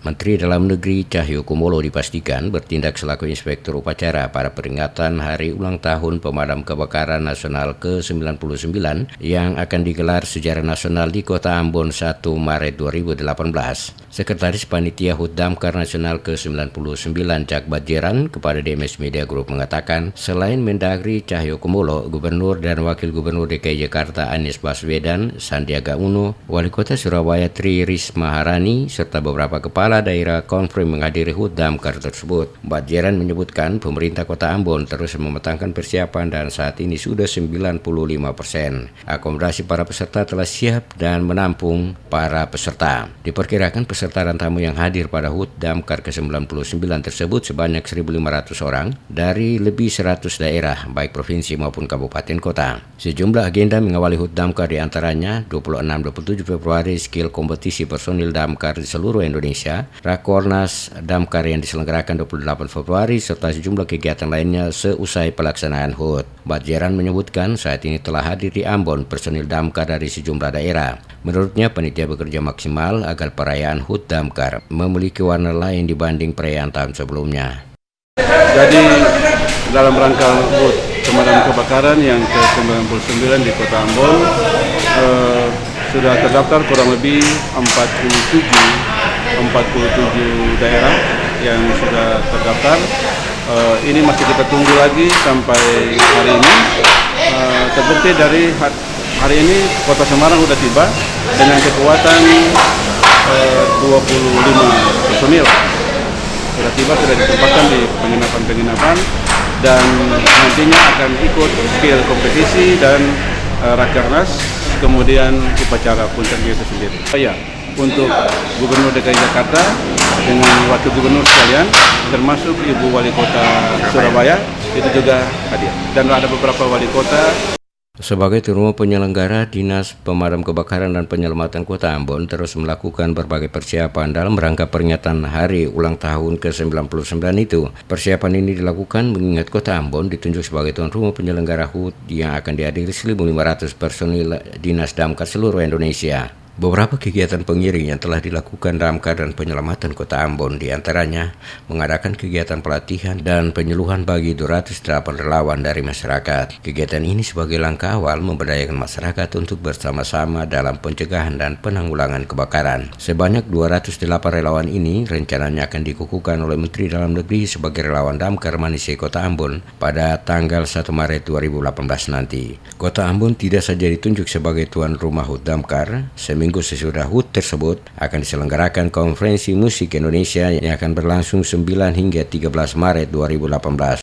Menteri Dalam Negeri Cahyokumolo dipastikan bertindak selaku Inspektur Upacara pada peringatan Hari Ulang Tahun Pemadam Kebakaran Nasional ke-99 yang akan digelar secara nasional di Kota Ambon 1 Maret 2018. Sekretaris Panitia HUT Damkar Nasional ke-99 Cak Badjiran kepada DMS Media Group mengatakan, selain Mendagri Cahyokumolo, Gubernur dan Wakil Gubernur DKI Jakarta Anies Baswedan, Sandiaga Uno, Wali Kota Surabaya Tri Risma Maharani, serta beberapa kepala daerah konfirm menghadiri HUT Damkar tersebut. Badjiran menyebutkan pemerintah Kota Ambon terus mematangkan persiapan dan saat ini sudah 95%. Akomodasi para peserta telah siap dan menampung para peserta. Diperkirakan peserta dan tamu yang hadir pada HUT Damkar ke-99 tersebut sebanyak 1.500 orang dari lebih 100 daerah, baik provinsi maupun kabupaten kota. Sejumlah agenda mengawali HUT Damkar diantaranya 26-27 Februari skill kompetisi personil damkar di seluruh Indonesia, Rakornas Damkar yang diselenggarakan 28 Februari, serta sejumlah kegiatan lainnya seusai pelaksanaan HUT. Badjiran menyebutkan saat ini telah hadir di Ambon personil damkar dari sejumlah daerah. Menurutnya, panitia bekerja maksimal agar perayaan HUT Damkar memiliki warna lain dibanding perayaan tahun sebelumnya. Jadi dalam rangka HUT Pemadam Kebakaran yang ke-99 di Kota Ambon, sudah terdaftar kurang lebih 47 daerah yang sudah terdaftar. Ini masih kita tunggu lagi sampai hari ini. Terbukti dari hari ini Kota Semarang sudah tiba dengan kekuatan 25 personil. Sudah tiba, sudah ditempatkan di penginapan dan nantinya akan ikut skill kompetisi dan Rakernas, kemudian upacara puncak itu sendiri. Ya, untuk Gubernur DKI Jakarta dengan Wakil Gubernur sekalian, termasuk Ibu Wali Kota Surabaya, itu juga hadir. Dan ada beberapa wali kota. Sebagai rumah penyelenggara, Dinas Pemadam Kebakaran dan Penyelamatan Kota Ambon terus melakukan berbagai persiapan dalam rangka peringatan Hari Ulang Tahun ke-99 itu. Persiapan ini dilakukan mengingat Kota Ambon ditunjuk sebagai tuan rumah penyelenggara HUT yang akan dihadiri 1.500 personil Dinas Damkar seluruh Indonesia. Beberapa kegiatan pengiring yang telah dilakukan Damkar dan Penyelamatan Kota Ambon diantaranya mengadakan kegiatan pelatihan dan penyuluhan bagi 208 relawan dari masyarakat. Kegiatan ini sebagai langkah awal memberdayakan masyarakat untuk bersama-sama dalam pencegahan dan penanggulangan kebakaran. Sebanyak 208 relawan ini rencananya akan dikukuhkan oleh Menteri Dalam Negeri sebagai relawan Damkar Manise Kota Ambon pada tanggal 1 Maret 2018 nanti. Kota Ambon tidak saja ditunjuk sebagai tuan rumah HUT Damkar. Seminggu sesudah HUT tersebut akan diselenggarakan konferensi musik Indonesia yang akan berlangsung 9 hingga 13 Maret 2018.